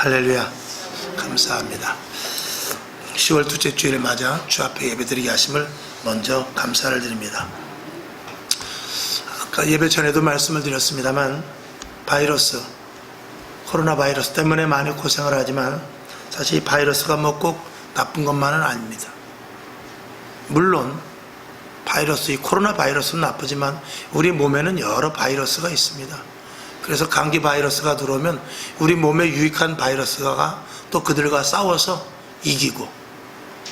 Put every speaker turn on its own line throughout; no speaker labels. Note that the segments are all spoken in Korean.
할렐루야. 감사합니다. 10월 둘째 주일을 맞아 주 앞에 예배드리게 하심을 먼저 감사를 드립니다. 아까 예배 전에도 말씀을 드렸습니다만 코로나 바이러스 때문에 많이 고생을 하지만 사실 이 바이러스가 뭐 꼭 나쁜 것만은 아닙니다. 물론 이 코로나 바이러스는 나쁘지만 우리 몸에는 여러 바이러스가 있습니다. 그래서 감기 바이러스가 들어오면 우리 몸에 유익한 바이러스가 또 그들과 싸워서 이기고,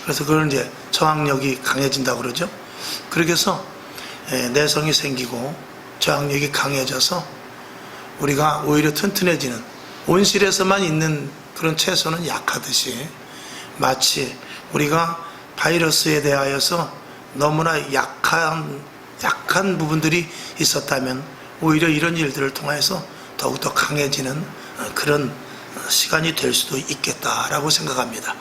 그래서 그런 이제 저항력이 강해진다고 그러죠. 그렇게 해서 내성이 생기고 저항력이 강해져서 우리가 오히려 튼튼해지는, 온실에서만 있는 그런 채소는 약하듯이 마치 우리가 바이러스에 대하여서 너무나 약한 부분들이 있었다면 오히려 이런 일들을 통해서 더욱더 강해지는 그런 시간이 될 수도 있겠다라고 생각합니다.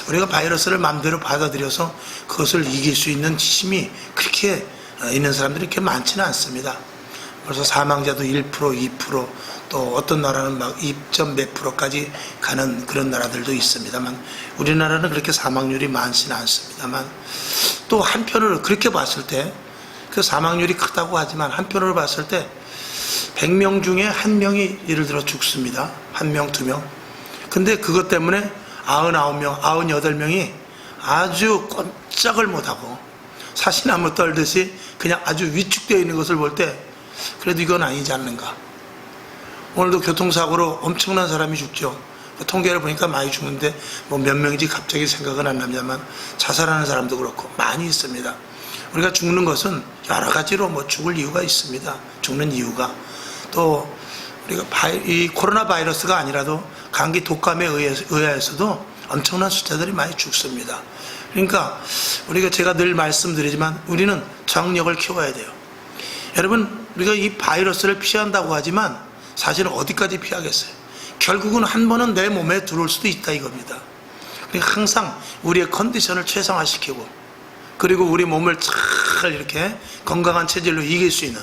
우리가 바이러스를 마음대로 받아들여서 그것을 이길 수 있는 힘이 그렇게 있는 사람들이 그렇게 많지는 않습니다. 벌써 사망자도 1%, 2%, 또 어떤 나라는 막 2몇 %까지 가는 그런 나라들도 있습니다만, 우리나라는 그렇게 사망률이 많지는 않습니다만, 또 한편으로 그렇게 봤을 때 그 사망률이 크다고 하지만 한편으로 봤을 때 100명 중에 1명이 예를 들어 죽습니다. 1명, 2명. 근데 그것 때문에 99명, 98명이 아주 꼼짝을 못하고 사시나무 떨듯이 그냥 아주 위축되어 있는 것을 볼 때 그래도 이건 아니지 않는가. 오늘도 교통사고로 엄청난 사람이 죽죠. 통계를 보니까 많이 죽는데 뭐 몇 명인지 갑자기 생각은 안 납니다만 자살하는 사람도 그렇고 많이 있습니다. 우리가 죽는 것은 여러 가지로 뭐 죽을 이유가 있습니다. 죽는 이유가. 또 우리가 이 코로나 바이러스가 아니라도 감기 독감에 의해서도 엄청난 숫자들이 많이 죽습니다. 그러니까 제가 늘 말씀드리지만 우리는 저항력을 키워야 돼요. 여러분, 우리가 이 바이러스를 피한다고 하지만 사실은 어디까지 피하겠어요? 결국은 한 번은 내 몸에 들어올 수도 있다 이겁니다. 그러니까 항상 우리의 컨디션을 최상화시키고, 그리고 우리 몸을 잘 이렇게 건강한 체질로 이길 수 있는,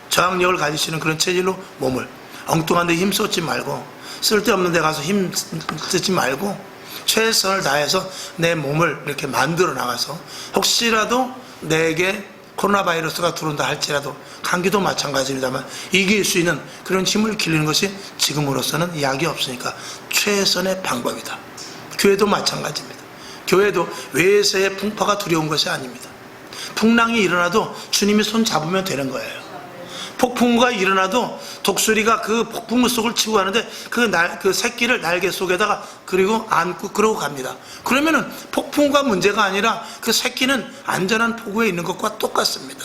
저항력을 가질 수 있는 그런 체질로 몸을, 엉뚱한 데 힘 쏟지 말고 쓸데없는 데 가서 힘 쓰지 말고 최선을 다해서 내 몸을 이렇게 만들어 나가서 혹시라도 내게 코로나 바이러스가 들어온다 할지라도, 감기도 마찬가지입니다만 이길 수 있는 그런 힘을 기르는 것이 지금으로서는 약이 없으니까 최선의 방법이다. 교회도 마찬가지입니다. 교회도 외세의 풍파가 두려운 것이 아닙니다. 풍랑이 일어나도 주님이 손 잡으면 되는 거예요. 폭풍우가 일어나도 독수리가 그 폭풍우 속을 치고 가는데 그 새끼를 날개 속에다가 그리고 안고 그러고 갑니다. 그러면은 폭풍우가 문제가 아니라 그 새끼는 안전한 포구에 있는 것과 똑같습니다.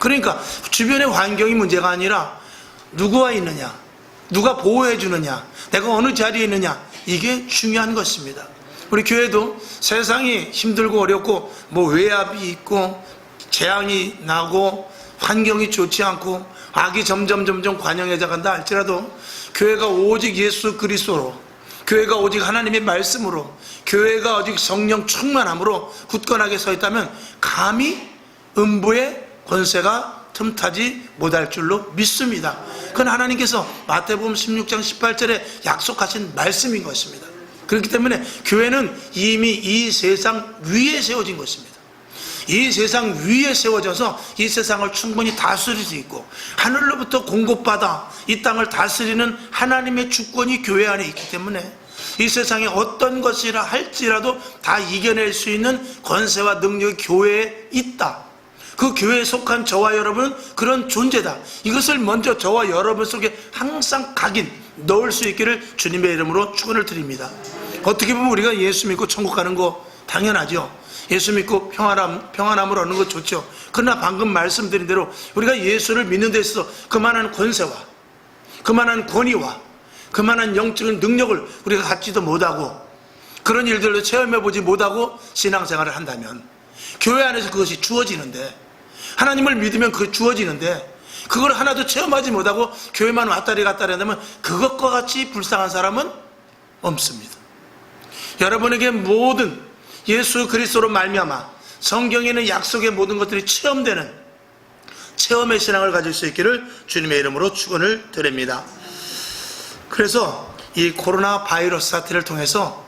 그러니까 주변의 환경이 문제가 아니라 누구와 있느냐, 누가 보호해 주느냐, 내가 어느 자리에 있느냐, 이게 중요한 것입니다. 우리 교회도 세상이 힘들고 어렵고 뭐 외압이 있고 재앙이 나고 환경이 좋지 않고 악이 점점 관영해져 간다 할지라도 교회가 오직 예수 그리스도로, 교회가 오직 하나님의 말씀으로, 교회가 오직 성령 충만함으로 굳건하게 서 있다면 감히 음부의 권세가 틈타지 못할 줄로 믿습니다. 그건 하나님께서 마태복음 16장 18절에 약속하신 말씀인 것입니다. 그렇기 때문에 교회는 이미 이 세상 위에 세워진 것입니다. 이 세상 위에 세워져서 이 세상을 충분히 다스릴 수 있고, 하늘로부터 공급받아 이 땅을 다스리는 하나님의 주권이 교회 안에 있기 때문에 이 세상에 어떤 것이라 할지라도 다 이겨낼 수 있는 권세와 능력이 교회에 있다. 그 교회에 속한 저와 여러분은 그런 존재다. 이것을 먼저 저와 여러분 속에 항상 넣을 수 있기를 주님의 이름으로 축원을 드립니다. 어떻게 보면 우리가 예수 믿고 천국 가는 거 당연하죠. 예수 믿고 평안함을 얻는 거 좋죠. 그러나 방금 말씀드린 대로 우리가 예수를 믿는 데 있어서 그만한 권세와 그만한 권위와 그만한 영적인 능력을 우리가 갖지도 못하고 그런 일들도 체험해보지 못하고 신앙생활을 한다면 교회 안에서 그것이 주어지는데, 하나님을 믿으면 그게 주어지는데 그걸 하나도 체험하지 못하고 교회만 왔다리 갔다리 한다면 그것과 같이 불쌍한 사람은 없습니다. 여러분에게 모든 예수 그리스도로 말미암아 성경에는 약속의 모든 것들이 체험되는 체험의 신앙을 가질 수 있기를 주님의 이름으로 축원을 드립니다. 그래서 이 코로나 바이러스 사태를 통해서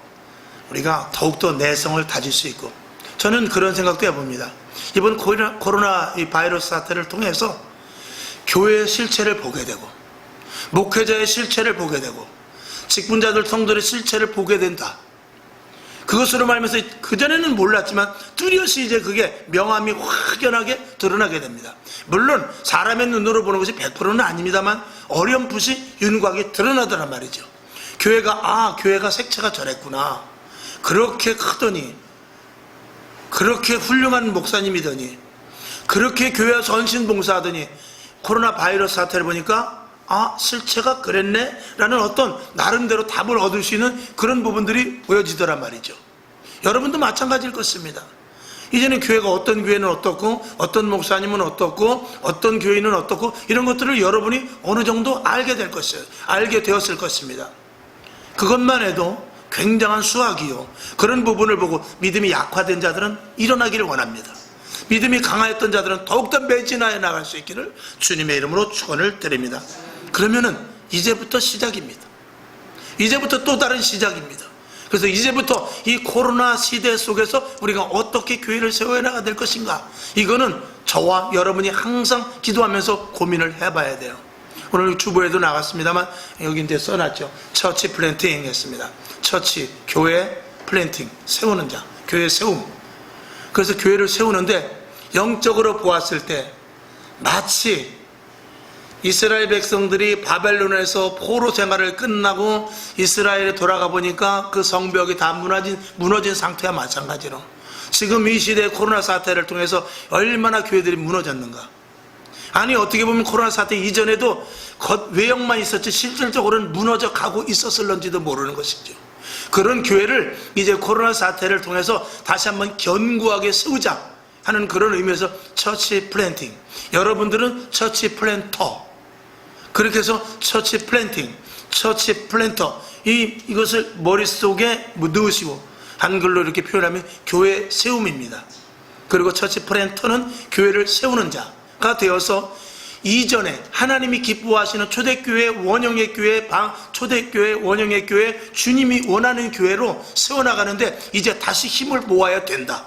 우리가 더욱더 내성을 다질 수 있고, 저는 그런 생각도 해봅니다. 이번 코로나 이 바이러스 사태를 통해서 교회의 실체를 보게 되고, 목회자의 실체를 보게 되고, 직분자들 성도의 실체를 보게 된다. 그것으로 말하면서 그전에는 몰랐지만 뚜렷이 이제 그게 명암이 확연하게 드러나게 됩니다. 물론 사람의 눈으로 보는 것이 100%는 아닙니다만 어렴풋이 윤곽이 드러나더란 말이죠. 교회가 색채가 저랬구나, 그렇게 크더니, 그렇게 훌륭한 목사님이더니, 그렇게 교회 전신봉사하더니 코로나 바이러스 사태를 보니까 실체가 그랬네 라는 어떤 나름대로 답을 얻을 수 있는 그런 부분들이 보여지더란 말이죠. 여러분도 마찬가지일 것입니다. 이제는 교회가 어떤 교회는 어떻고, 어떤 목사님은 어떻고, 어떤 교인은 어떻고, 이런 것들을 여러분이 어느 정도 알게 될 것이에요. 알게 되었을 것입니다. 그것만 해도 굉장한 수확이요, 그런 부분을 보고 믿음이 약화된 자들은 일어나기를 원합니다. 믿음이 강하였던 자들은 더욱더 매진하여 나갈 수 있기를 주님의 이름으로 축원을 드립니다. 그러면은 이제부터 시작입니다. 이제부터 또 다른 시작입니다. 그래서 이제부터 이 코로나 시대 속에서 우리가 어떻게 교회를 세워나가야 될 것인가, 이거는 저와 여러분이 항상 기도하면서 고민을 해봐야 돼요. 오늘 주보에도 나갔습니다만 여기 이제 써놨죠. 처치 플랜팅 했습니다. 처치, 교회 플랜팅, 세우는 자, 교회 세움. 그래서 교회를 세우는데 영적으로 보았을 때 마치 이스라엘 백성들이 바벨론에서 포로 생활을 끝나고 이스라엘에 돌아가 보니까 그 성벽이 다 무너진 상태와 마찬가지로 지금 이 시대의 코로나 사태를 통해서 얼마나 교회들이 무너졌는가. 아니, 어떻게 보면 코로나 사태 이전에도 외형만 있었지 실질적으로는 무너져 가고 있었을런지도 모르는 것이죠. 그런 교회를 이제 코로나 사태를 통해서 다시 한번 견고하게 세우자 하는 그런 의미에서 처치 플랜팅, 여러분들은 처치 플랜터, 그렇게 해서 처치 플랜팅, 처치 플랜터, 이것을 머릿속에 넣으시고 한글로 이렇게 표현하면 교회 세움입니다. 그리고 처치 플랜터는 교회를 세우는 자가 되어서 이전에 하나님이 기뻐하시는 초대교회, 원형의 교회, 초대교회, 원형의 교회, 주님이 원하는 교회로 세워나가는데 이제 다시 힘을 모아야 된다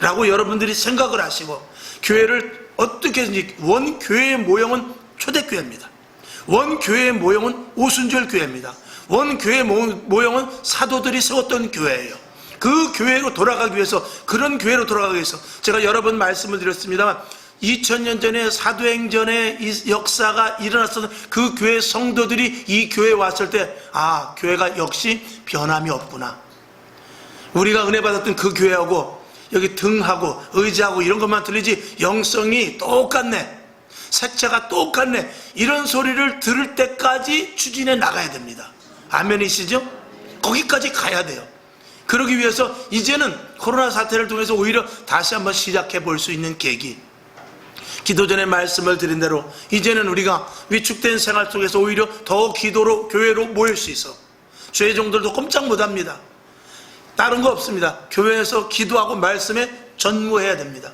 라고 여러분들이 생각을 하시고, 교회를 어떻게 해서든지, 원교회의 모형은 초대교회입니다. 원교회의 모형은 오순절 교회입니다. 원교회의 모형은 사도들이 세웠던 교회예요. 그 교회로 돌아가기 위해서, 그런 교회로 돌아가기 위해서 제가 여러 번 말씀을 드렸습니다만 2000년 전에 사도행전의 이 역사가 일어났었던 그 교회 성도들이 이 교회에 왔을 때 교회가 역시 변함이 없구나. 우리가 은혜 받았던 그 교회하고 여기 등하고 의지하고 이런 것만 들리지 영성이 똑같네, 색채가 똑같네, 이런 소리를 들을 때까지 추진해 나가야 됩니다. 아멘이시죠? 거기까지 가야 돼요. 그러기 위해서 이제는 코로나 사태를 통해서 오히려 다시 한번 시작해 볼 수 있는 계기, 기도 전에 말씀을 드린 대로 이제는 우리가 위축된 생활 속에서 오히려 더 기도로, 교회로 모일 수 있어. 죄 종들도 꼼짝 못합니다. 다른 거 없습니다. 교회에서 기도하고 말씀에 전무해야 됩니다.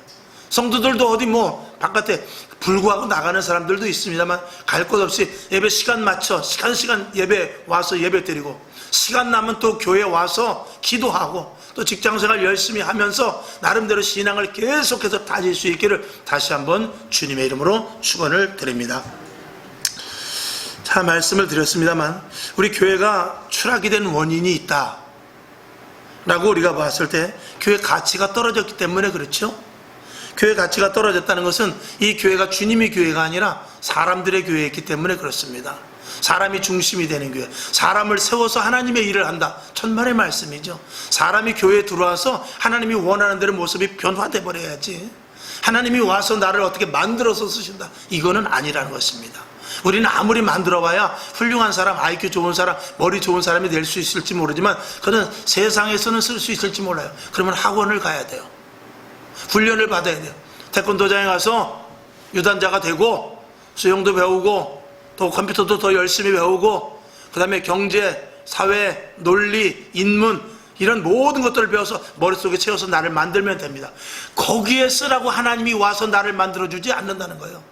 성도들도 어디 바깥에 불구하고 나가는 사람들도 있습니다만 갈 곳 없이 예배 시간 맞춰 시간 예배 와서 예배 드리고, 시간 나면 또 교회 와서 기도하고, 또 직장생활 열심히 하면서 나름대로 신앙을 계속해서 다질 수 있기를 다시 한번 주님의 이름으로 축원을 드립니다. 자, 말씀을 드렸습니다만 우리 교회가 추락이 된 원인이 있다 라고 우리가 봤을 때 교회 가치가 떨어졌기 때문에 그렇죠. 교회 가치가 떨어졌다는 것은 이 교회가 주님의 교회가 아니라 사람들의 교회였기 때문에 그렇습니다. 사람이 중심이 되는 교회, 사람을 세워서 하나님의 일을 한다, 천만의 말씀이죠. 사람이 교회에 들어와서 하나님이 원하는 대로 모습이 변화돼 버려야지, 하나님이 와서 나를 어떻게 만들어서 쓰신다, 이거는 아니라는 것입니다. 우리는 아무리 만들어봐야 훌륭한 사람, IQ 좋은 사람, 머리 좋은 사람이 될 수 있을지 모르지만 그는 세상에서는 쓸 수 있을지 몰라요. 그러면 학원을 가야 돼요. 훈련을 받아야 돼요. 태권도장에 가서 유단자가 되고 수영도 배우고 또 컴퓨터도 더 열심히 배우고, 그 다음에 경제, 사회, 논리, 인문, 이런 모든 것들을 배워서 머릿속에 채워서 나를 만들면 됩니다. 거기에 쓰라고 하나님이 와서 나를 만들어주지 않는다는 거예요.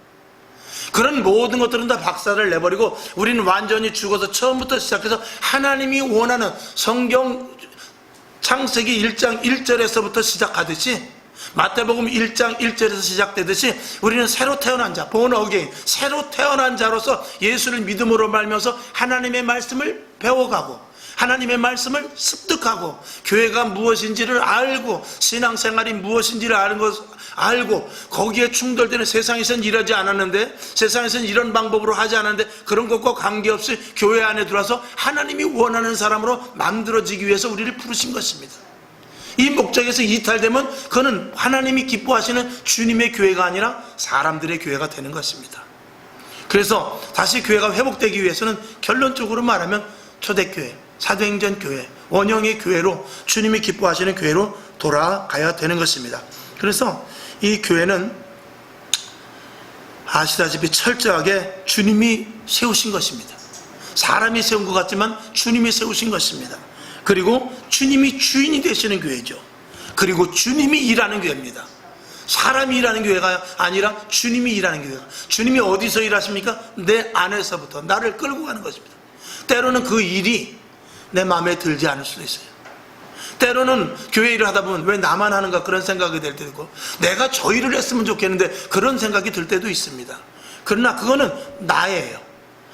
그런 모든 것들은 다 박살을 내버리고 우리는 완전히 죽어서 처음부터 시작해서 하나님이 원하는 성경 창세기 1장 1절에서부터 시작하듯이 마태복음 1장 1절에서 시작되듯이 우리는 새로 태어난 자, born again, 새로 태어난 자로서 예수를 믿음으로 말면서 하나님의 말씀을 배워가고 하나님의 말씀을 습득하고 교회가 무엇인지를 알고 신앙생활이 무엇인지를 알고 거기에 충돌되는 세상에서는 이러지 않았는데 세상에서는 이런 방법으로 하지 않았는데 그런 것과 관계없이 교회 안에 들어와서 하나님이 원하는 사람으로 만들어지기 위해서 우리를 부르신 것입니다. 이 목적에서 이탈되면 그는 하나님이 기뻐하시는 주님의 교회가 아니라 사람들의 교회가 되는 것입니다. 그래서 다시 교회가 회복되기 위해서는 결론적으로 말하면 초대교회, 사도행전 교회, 원형의 교회로 주님이 기뻐하시는 교회로 돌아가야 되는 것입니다. 그래서 이 교회는 아시다시피 철저하게 주님이 세우신 것입니다. 사람이 세운 것 같지만 주님이 세우신 것입니다. 그리고 주님이 주인이 되시는 교회죠. 그리고 주님이 일하는 교회입니다. 사람이 일하는 교회가 아니라 주님이 일하는 교회가. 주님이 어디서 일하십니까? 내 안에서부터 나를 끌고 가는 것입니다. 때로는 그 일이 내 마음에 들지 않을 수도 있어요. 때로는 교회 일을 하다 보면 왜 나만 하는가 그런 생각이 될 때도 있고 내가 저 일을 했으면 좋겠는데 그런 생각이 들 때도 있습니다. 그러나 그거는 나예요.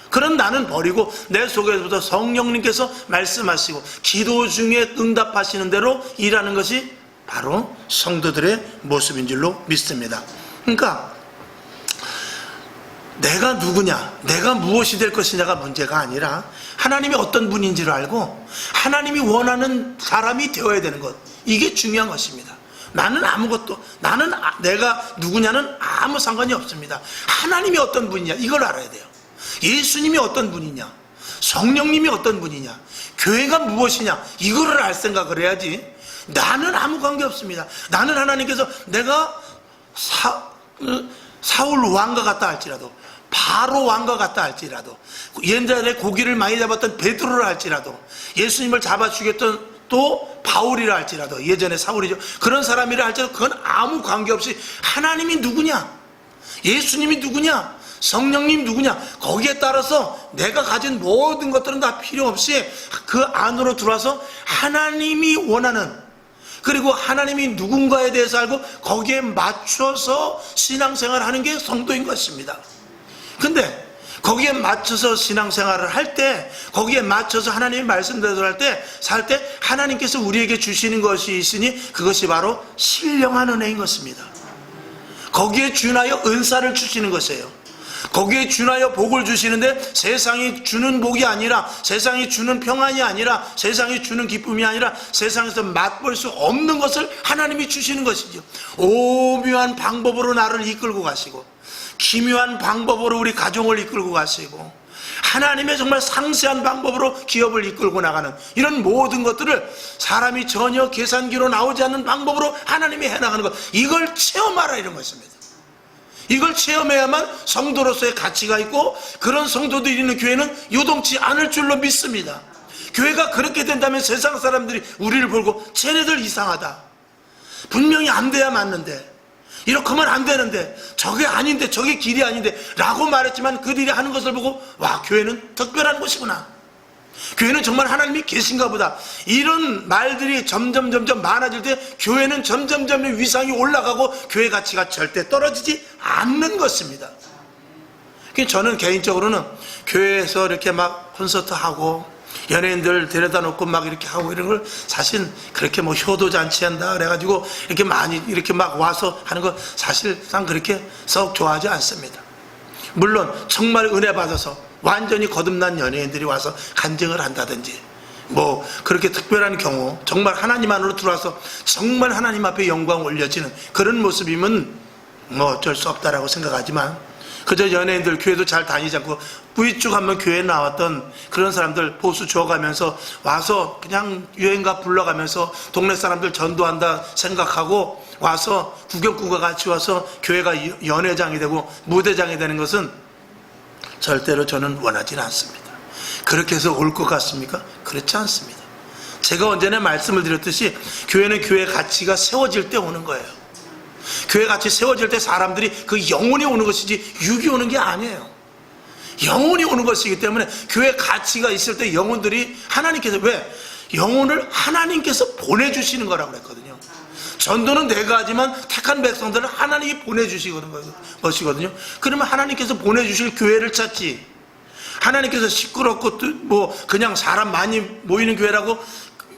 그런 나는 버리고 내 속에서부터 성령님께서 말씀하시고 기도 중에 응답하시는 대로 일하는 것이 바로 성도들의 모습인 줄로 믿습니다. 그러니까 내가 누구냐, 내가 무엇이 될 것이냐가 문제가 아니라 하나님이 어떤 분인지를 알고 하나님이 원하는 사람이 되어야 되는 것, 이게 중요한 것입니다. 나는 내가 누구냐는 아무 상관이 없습니다. 하나님이 어떤 분이냐 이걸 알아야 돼요. 예수님이 어떤 분이냐, 성령님이 어떤 분이냐, 교회가 무엇이냐 이거를 알 생각을 해야지. 나는 아무 관계 없습니다. 나는 하나님께서 내가 사울 왕과 같다 할지라도, 바로 왕과 같다 할지라도, 옛날에 고기를 많이 잡았던 베드로를 할지라도, 예수님을 잡아 죽였던 또 바울이라 할지라도, 예전에 사울이죠, 그런 사람이라 할지라도 그건 아무 관계없이 하나님이 누구냐, 예수님이 누구냐, 성령님 누구냐, 거기에 따라서 내가 가진 모든 것들은 다 필요 없이 그 안으로 들어와서 하나님이 원하는, 그리고 하나님이 누군가에 대해서 알고 거기에 맞춰서 신앙생활을 하는 게 성도인 것입니다. 근데 거기에 맞춰서 신앙생활을 할 때, 거기에 맞춰서 하나님의 말씀대로 살 때 하나님께서 우리에게 주시는 것이 있으니 그것이 바로 신령한 은혜인 것입니다. 거기에 준하여 은사를 주시는 것이에요. 거기에 준하여 복을 주시는데 세상이 주는 복이 아니라, 세상이 주는 평안이 아니라, 세상이 주는 기쁨이 아니라 세상에서 맛볼 수 없는 것을 하나님이 주시는 것이죠. 오묘한 방법으로 나를 이끌고 가시고, 기묘한 방법으로 우리 가정을 이끌고 가시고, 하나님의 정말 상세한 방법으로 기업을 이끌고 나가는 이런 모든 것들을 사람이 전혀 계산기로 나오지 않는 방법으로 하나님이 해나가는 것, 이걸 체험하라 이런 것입니다. 이걸 체험해야만 성도로서의 가치가 있고, 그런 성도들이 있는 교회는 요동치 않을 줄로 믿습니다. 교회가 그렇게 된다면 세상 사람들이 우리를 보고 쟤네들 이상하다, 분명히 안 돼야 맞는데, 이렇게 하면 안 되는데, 저게 아닌데, 저게 길이 아닌데 라고 말했지만 그들이 하는 것을 보고 와, 교회는 특별한 곳이구나, 교회는 정말 하나님이 계신가 보다, 이런 말들이 점점 많아질 때 교회는 점점 위상이 올라가고 교회 가치가 절대 떨어지지 않는 것입니다. 저는 개인적으로는 교회에서 이렇게 막 콘서트 하고 연예인들 데려다 놓고 막 이렇게 하고 이런 걸 사실 그렇게 뭐 효도잔치 한다 그래가지고 이렇게 많이 이렇게 막 와서 하는 거 사실상 그렇게 썩 좋아하지 않습니다. 물론 정말 은혜 받아서 완전히 거듭난 연예인들이 와서 간증을 한다든지, 뭐 그렇게 특별한 경우 정말 하나님 안으로 들어와서 정말 하나님 앞에 영광 올려지는 그런 모습이면 뭐 어쩔 수 없다라고 생각하지만, 그저 연예인들 교회도 잘 다니지 않고 부이쭉 한번 교회에 나왔던 그런 사람들 보수 줘가면서 와서 그냥 유행가 불러가면서 동네 사람들 전도한다 생각하고 와서 구경꾼과 같이 와서 교회가 연회장이 되고 무대장이 되는 것은 절대로 저는 원하지는 않습니다. 그렇게 해서 올 것 같습니까? 그렇지 않습니다. 제가 언제나 말씀을 드렸듯이 교회는 교회의 가치가 세워질 때 오는 거예요. 교회 같이 세워질 때 사람들이 그 영혼이 오는 것이지 육이 오는 게 아니에요. 영혼이 오는 것이기 때문에 교회 가치가 있을 때 영혼들이 하나님께서, 왜? 영혼을 하나님께서 보내주시는 거라고 그랬거든요. 전도는 내가 하지만 택한 백성들은 하나님이 보내주시는 것이거든요. 그러면 하나님께서 보내주실 교회를 찾지, 하나님께서 시끄럽고 뭐 그냥 사람 많이 모이는 교회라고,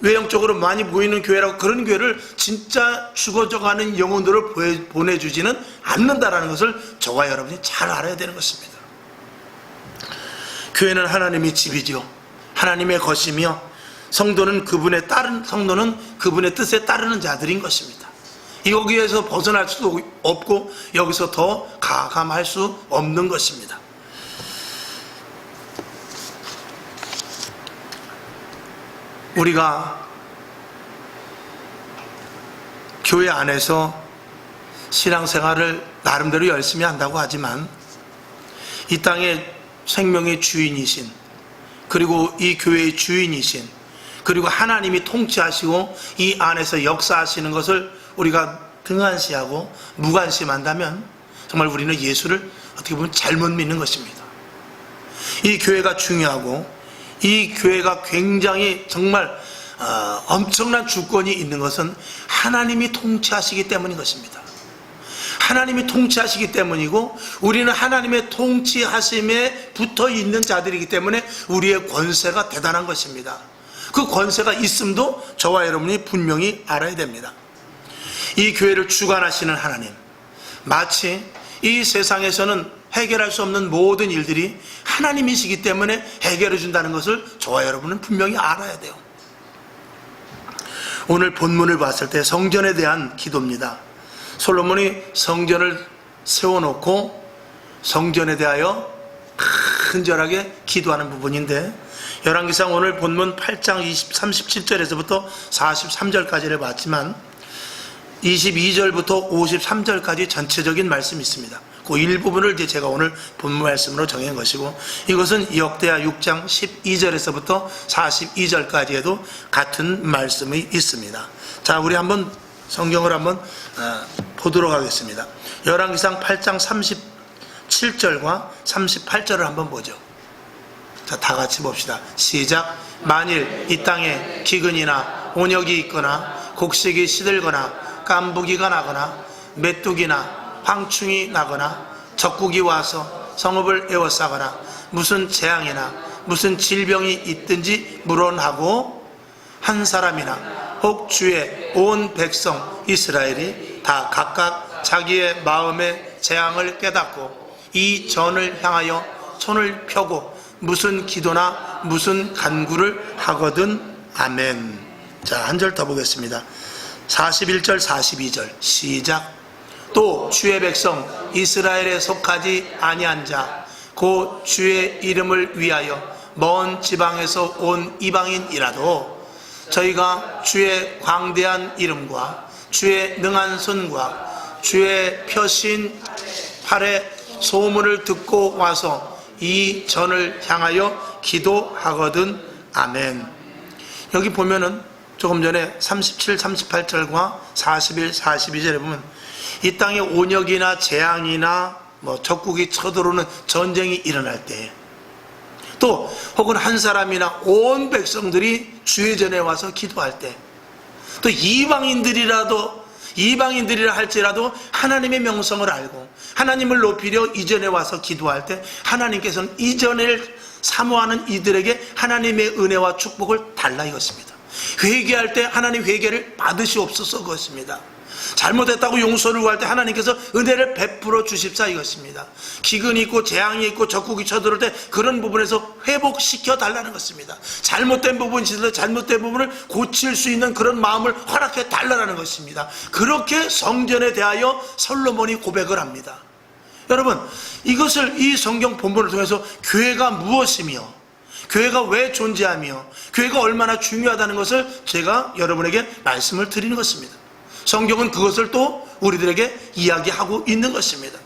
외형적으로 많이 모이는 교회라고 그런 교회를 진짜 죽어져가는 영혼들을 보내주지는 않는다라는 것을 저와 여러분이 잘 알아야 되는 것입니다. 교회는 하나님의 집이죠. 하나님의 것이며 성도는 그분의 뜻에 따르는 자들인 것입니다. 여기에서 벗어날 수도 없고 여기서 더 가감할 수 없는 것입니다. 우리가 교회 안에서 신앙생활을 나름대로 열심히 한다고 하지만 이 땅의 생명의 주인이신, 그리고 이 교회의 주인이신, 그리고 하나님이 통치하시고 이 안에서 역사하시는 것을 우리가 등한시하고 무관심한다면 정말 우리는 예수를 어떻게 보면 잘못 믿는 것입니다. 이 교회가 중요하고 이 교회가 굉장히 정말 엄청난 주권이 있는 것은 하나님이 통치하시기 때문인 것입니다. 하나님이 통치하시기 때문이고 우리는 하나님의 통치하심에 붙어있는 자들이기 때문에 우리의 권세가 대단한 것입니다. 그 권세가 있음도 저와 여러분이 분명히 알아야 됩니다. 이 교회를 주관하시는 하나님, 마치 이 세상에서는 해결할 수 없는 모든 일들이 하나님이시기 때문에 해결해 준다는 것을 저와 여러분은 분명히 알아야 돼요. 오늘 본문을 봤을 때 성전에 대한 기도입니다. 솔로몬이 성전을 세워놓고 성전에 대하여 간절하게 기도하는 부분인데, 열왕기상 오늘 본문 8장 37절에서부터 43절까지를 봤지만 22절부터 53절까지 전체적인 말씀이 있습니다. 그 일부분을 이제 제가 오늘 본문 말씀으로 정한 것이고, 이것은 역대하 6장 12절에서부터 42절까지에도 같은 말씀이 있습니다. 자, 우리 한번 성경을 한번 보도록 하겠습니다. 열왕기상 8장 37절과 38절을 한번 보죠. 자, 다 같이 봅시다. 시작. 만일 이 땅에 기근이나 온역이 있거나 곡식이 시들거나 깐부기가 나거나 메뚜기나 황충이 나거나 적국이 와서 성읍을 에워싸거나 무슨 재앙이나 무슨 질병이 있든지 물론하고 한 사람이나 혹 주의 온 백성 이스라엘이 다 각각 자기의 마음의 재앙을 깨닫고 이 전을 향하여 손을 펴고 무슨 기도나 무슨 간구를 하거든. 아멘. 자, 한 절 더 보겠습니다. 41절 42절 시작. 또 주의 백성 이스라엘에 속하지 아니한 자 곧 주의 이름을 위하여 먼 지방에서 온 이방인이라도 저희가 주의 광대한 이름과 주의 능한 손과 주의 펴신 팔의 소문을 듣고 와서 이 전을 향하여 기도하거든. 아멘. 여기 보면은 조금 전에 37, 38절과 41, 42절에 보면 이 땅에 온역이나 재앙이나 뭐 적국이 쳐들어오는 전쟁이 일어날 때, 또 혹은 한 사람이나 온 백성들이 주의 전에 와서 기도할 때, 또 이방인들이라 할지라도 하나님의 명성을 알고 하나님을 높이려 이전에 와서 기도할 때 하나님께서는 이전을 사모하는 이들에게 하나님의 은혜와 축복을 달라 이것입니다. 회개할 때 하나님 회개를 받으시옵소서 그것입니다. 잘못했다고 용서를 구할 때 하나님께서 은혜를 베풀어 주십사 이것입니다. 기근이 있고 재앙이 있고 적국이 쳐들어올 때 그런 부분에서 회복시켜 달라는 것입니다. 잘못된 부분이 있어도 잘못된 부분을 고칠 수 있는 그런 마음을 허락해 달라는 것입니다. 그렇게 성전에 대하여 솔로몬이 고백을 합니다. 여러분, 이것을 이 성경 본문을 통해서 교회가 무엇이며 교회가 왜 존재하며 교회가 얼마나 중요하다는 것을 제가 여러분에게 말씀을 드리는 것입니다. 성경은 그것을 또 우리들에게 이야기하고 있는 것입니다.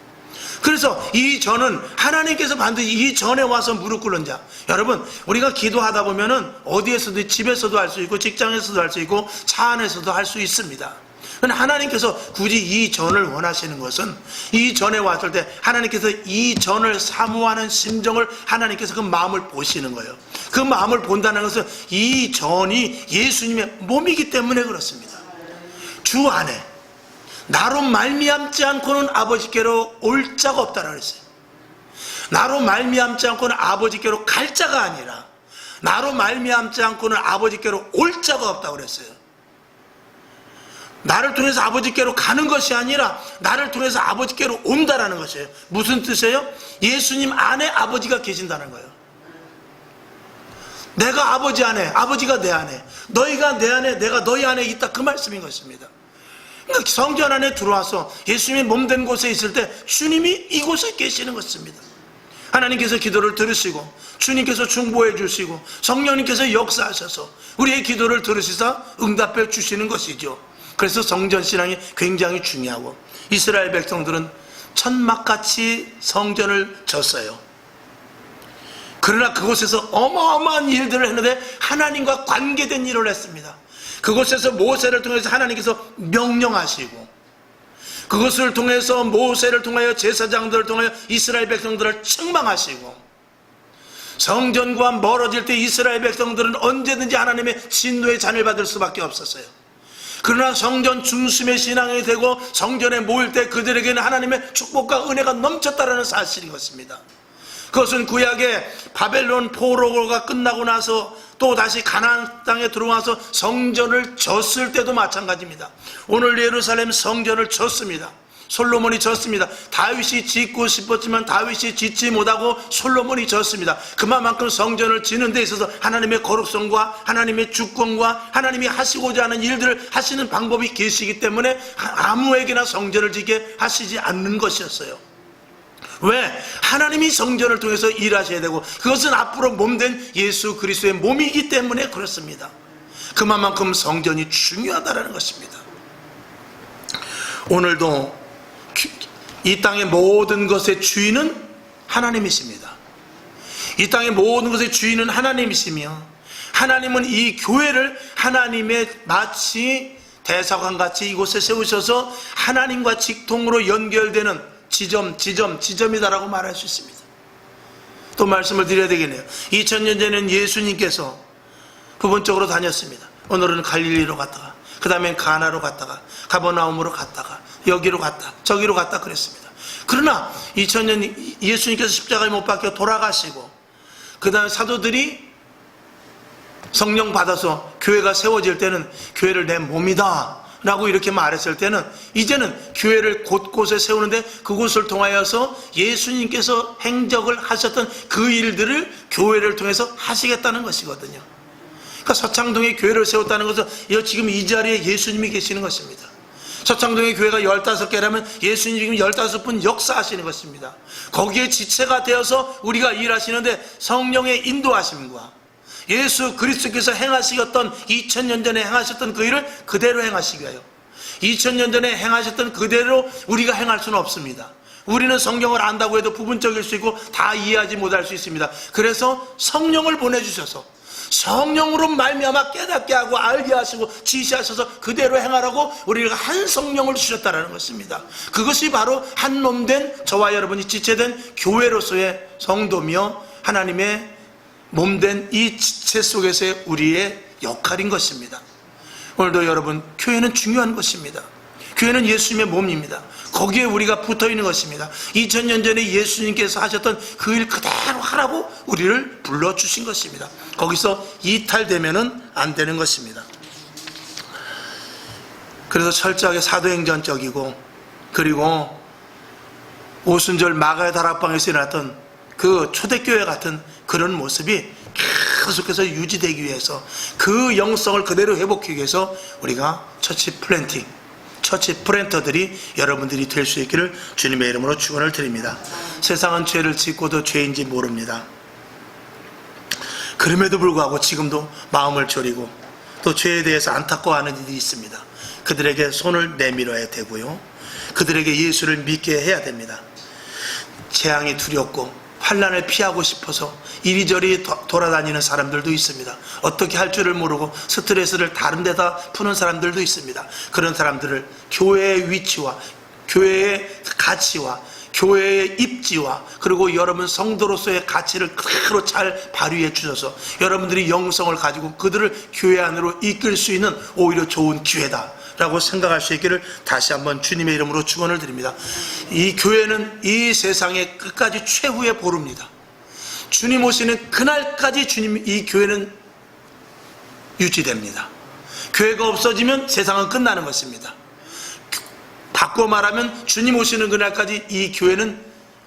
그래서 이 전은 하나님께서 반드시 이 전에 와서 무릎 꿇는 자, 여러분 우리가 기도하다 보면은 어디에서도, 집에서도 할 수 있고 직장에서도 할 수 있고 차 안에서도 할 수 있습니다. 하나님께서 굳이 이 전을 원하시는 것은, 이 전에 왔을 때 하나님께서 이 전을 사모하는 심정을 하나님께서 그 마음을 보시는 거예요. 그 마음을 본다는 것은 이 전이 예수님의 몸이기 때문에 그렇습니다. 주 안에 나로 말미암지 않고는 아버지께로 올 자가 없다라고 그랬어요. 나로 말미암지 않고는 아버지께로 갈 자가 아니라 나로 말미암지 않고는 아버지께로 올 자가 없다고 그랬어요. 나를 통해서 아버지께로 가는 것이 아니라 나를 통해서 아버지께로 온다라는 것이에요. 무슨 뜻이에요? 예수님 안에 아버지가 계신다는 거예요. 내가 아버지 안에, 아버지가 내 안에, 너희가 내 안에, 내가 너희 안에 있다, 그 말씀인 것입니다. 그러니까 성전 안에 들어와서 예수님의 몸된 곳에 있을 때 주님이 이곳에 계시는 것입니다. 하나님께서 기도를 들으시고 주님께서 중보해 주시고 성령님께서 역사하셔서 우리의 기도를 들으시사 응답해 주시는 것이죠. 그래서 성전신앙이 굉장히 중요하고, 이스라엘 백성들은 천막같이 성전을 졌어요. 그러나 그곳에서 어마어마한 일들을 했는데 하나님과 관계된 일을 했습니다. 그곳에서 모세를 통해서 하나님께서 명령하시고, 그것을 통해서 모세를 통하여 제사장들을 통하여 이스라엘 백성들을 책망하시고, 성전과 멀어질 때 이스라엘 백성들은 언제든지 하나님의 진노의 잔을 받을 수밖에 없었어요. 그러나 성전 중심의 신앙이 되고 성전에 모일 때 그들에게는 하나님의 축복과 은혜가 넘쳤다는 사실인 것입니다. 그것은 구약의 바벨론 포로가 끝나고 나서 또 다시 가나안 땅에 들어와서 성전을 졌을 때도 마찬가지입니다. 오늘 예루살렘 성전을 졌습니다. 솔로몬이 졌습니다. 다윗이 짓고 싶었지만 다윗이 짓지 못하고 솔로몬이 졌습니다. 그만큼 성전을 지는 데 있어서 하나님의 거룩성과 하나님의 주권과 하나님이 하시고자 하는 일들을 하시는 방법이 계시기 때문에 아무에게나 성전을 짓게 하시지 않는 것이었어요. 왜? 하나님이 성전을 통해서 일하셔야 되고, 그것은 앞으로 몸된 예수 그리스도의 몸이기 때문에 그렇습니다. 그만큼 성전이 중요하다는 것입니다. 오늘도 이 땅의 모든 것의 주인은 하나님이십니다. 이 땅의 모든 것의 주인은 하나님이시며, 하나님은 이 교회를 하나님의 마치 대사관같이 이곳에 세우셔서 하나님과 직통으로 연결되는 지점이다라고 말할 수 있습니다. 또 말씀을 드려야 되겠네요. 2000년 전에는 예수님께서 부분적으로 다녔습니다. 오늘은 갈릴리로 갔다가, 그 다음엔 가나로 갔다가, 가버나움으로 갔다가, 여기로 갔다 저기로 갔다 그랬습니다. 그러나 2000년 예수님께서 십자가에 못 박혀 돌아가시고, 그 다음에 사도들이 성령 받아서 교회가 세워질 때는 교회를 내 몸이다 라고 이렇게 말했을 때는, 이제는 교회를 곳곳에 세우는데 그곳을 통하여서 예수님께서 행적을 하셨던 그 일들을 교회를 통해서 하시겠다는 것이거든요. 그러니까 서창동에 교회를 세웠다는 것은 지금 이 자리에 예수님이 계시는 것입니다. 서창동의 교회가 15개라면 예수님이 지금 15분 역사하시는 것입니다. 거기에 지체가 되어서 우리가 일하시는데 성령의 인도하심과 예수 그리스도께서 행하시었던 2000년 전에 행하셨던 그 일을 그대로 행하시기 위하여, 2000년 전에 행하셨던 그대로 우리가 행할 수는 없습니다. 우리는 성경을 안다고 해도 부분적일 수 있고 다 이해하지 못할 수 있습니다. 그래서 성령을 보내주셔서 성령으로 말미암아 깨닫게 하고 알게 하시고 지시하셔서 그대로 행하라고 우리가 한 성령을 주셨다는 것입니다. 그것이 바로 한 몸된 저와 여러분이 지체된 교회로서의 성도며 하나님의 몸된 이 지체 속에서의 우리의 역할인 것입니다. 오늘도 여러분, 교회는 중요한 것입니다. 교회는 예수님의 몸입니다. 거기에 우리가 붙어있는 것입니다. 2000년 전에 예수님께서 하셨던 그 일 그대로 하라고 우리를 불러주신 것입니다. 거기서 이탈되면 안 되는 것입니다. 그래서 철저하게 사도행전적이고, 그리고 오순절 마가의 다락방에서 일어났던 그 초대교회 같은 그런 모습이 계속해서 유지되기 위해서, 그 영성을 그대로 회복하기 위해서 우리가 처치 플랜터들이 여러분들이 될 수 있기를 주님의 이름으로 축원을 드립니다. 세상은 죄를 짓고도 죄인지 모릅니다. 그럼에도 불구하고 지금도 마음을 졸이고 또 죄에 대해서 안타까워하는 이들이 있습니다. 그들에게 손을 내밀어야 되고요, 그들에게 예수를 믿게 해야 됩니다. 재앙이 두렵고 환난을 피하고 싶어서 이리저리 돌아다니는 사람들도 있습니다. 어떻게 할 줄을 모르고 스트레스를 다른 데다 푸는 사람들도 있습니다. 그런 사람들을 교회의 위치와 교회의 가치와 교회의 입지와 그리고 여러분 성도로서의 가치를 그대로 잘 발휘해 주셔서 여러분들이 영성을 가지고 그들을 교회 안으로 이끌 수 있는 오히려 좋은 기회다 라고 생각할 수 있기를 다시 한번 주님의 이름으로 축원을 드립니다. 이 교회는 이 세상의 끝까지 최후의 보루입니다. 주님 오시는 그날까지 이 교회는 유지됩니다. 교회가 없어지면 세상은 끝나는 것입니다. 바꿔 말하면 주님 오시는 그날까지 이 교회는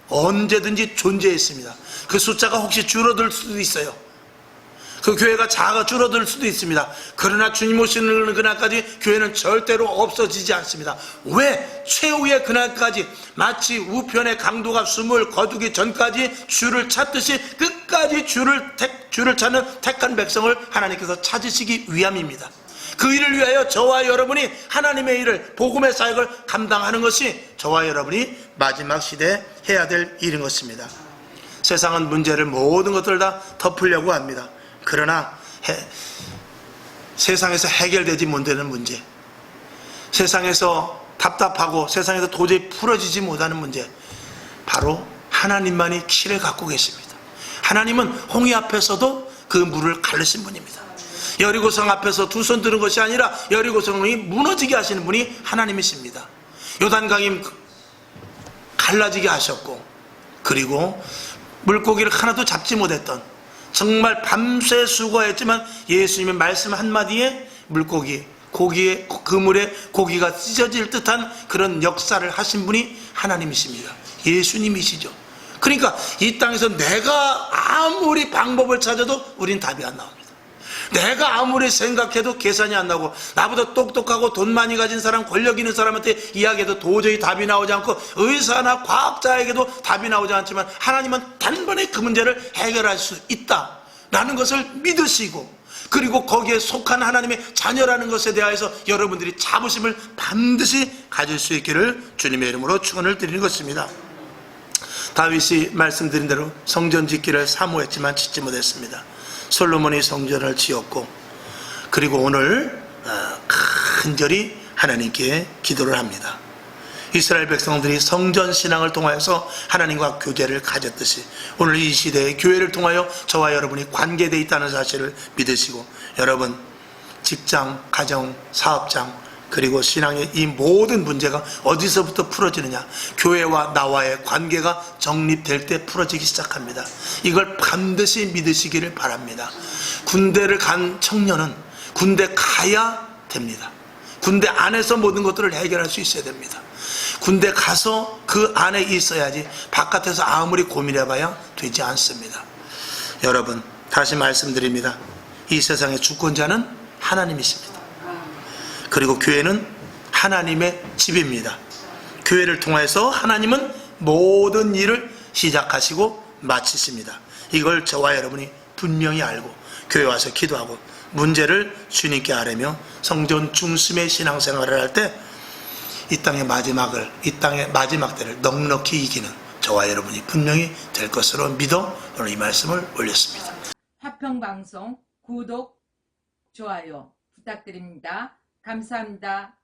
언제든지 존재했습니다. 그 숫자가 혹시 줄어들 수도 있어요. 그 교회가 자아가 줄어들 수도 있습니다. 그러나 주님 오시는 그날까지 교회는 절대로 없어지지 않습니다. 왜? 최후의 그날까지 마치 우편의 강도가 숨을 거두기 전까지 줄을 찾듯이 끝까지 줄을 찾는 택한 백성을 하나님께서 찾으시기 위함입니다. 그 일을 위하여 저와 여러분이 하나님의 일을 복음의 사역을 감당하는 것이 저와 여러분이 마지막 시대에 해야 될 일인 것입니다. 세상은 문제를 모든 것들을 다 덮으려고 합니다. 그러나 세상에서 해결되지 못하는 문제, 세상에서 답답하고 세상에서 도저히 풀어지지 못하는 문제, 바로 하나님만이 키를 갖고 계십니다. 하나님은 홍해 앞에서도 그 물을 가르신 분입니다. 여리고성 앞에서 두 손 드는 것이 아니라 여리고성이 무너지게 하시는 분이 하나님이십니다. 요단강이 갈라지게 하셨고, 그리고 물고기를 하나도 잡지 못했던, 정말 밤새 수고했지만 예수님의 말씀 한마디에 그 물에 고기가 찢어질 듯한 그런 역사를 하신 분이 하나님이십니다. 예수님이시죠. 그러니까 이 땅에서 내가 아무리 방법을 찾아도 우린 답이 안 나옵니다. 내가 아무리 생각해도 계산이 안 나오고, 나보다 똑똑하고 돈 많이 가진 사람, 권력 있는 사람한테 이야기해도 도저히 답이 나오지 않고, 의사나 과학자에게도 답이 나오지 않지만 하나님은 단번에 그 문제를 해결할 수 있다라는 것을 믿으시고, 그리고 거기에 속한 하나님의 자녀라는 것에 대하여서 여러분들이 자부심을 반드시 가질 수 있기를 주님의 이름으로 축원을 드리는 것입니다. 다윗이 말씀드린 대로 성전 짓기를 사모했지만 짓지 못했습니다. 솔로몬이 성전을 지었고, 그리고 오늘 간절히 하나님께 기도를 합니다. 이스라엘 백성들이 성전 신앙을 통하여서 하나님과 교제를 가졌듯이 오늘 이 시대의 교회를 통하여 저와 여러분이 관계되어 있다는 사실을 믿으시고, 여러분 직장, 가정, 사업장, 그리고 신앙의 이 모든 문제가 어디서부터 풀어지느냐? 교회와 나와의 관계가 정립될 때 풀어지기 시작합니다. 이걸 반드시 믿으시기를 바랍니다. 군대를 간 청년은 군대 가야 됩니다. 군대 안에서 모든 것들을 해결할 수 있어야 됩니다. 군대 가서 그 안에 있어야지 바깥에서 아무리 고민해봐야 되지 않습니다. 여러분, 다시 말씀드립니다. 이 세상의 주권자는 하나님이십니다. 그리고 교회는 하나님의 집입니다. 교회를 통해서 하나님은 모든 일을 시작하시고 마치십니다. 이걸 저와 여러분이 분명히 알고 교회 와서 기도하고 문제를 주님께 아뢰며 성전 중심의 신앙생활을 할 때 이 땅의 마지막 때를 넉넉히 이기는 저와 여러분이 분명히 될 것으로 믿어 오늘 이 말씀을 올렸습니다.
화평방송 구독, 좋아요 부탁드립니다. 감사합니다.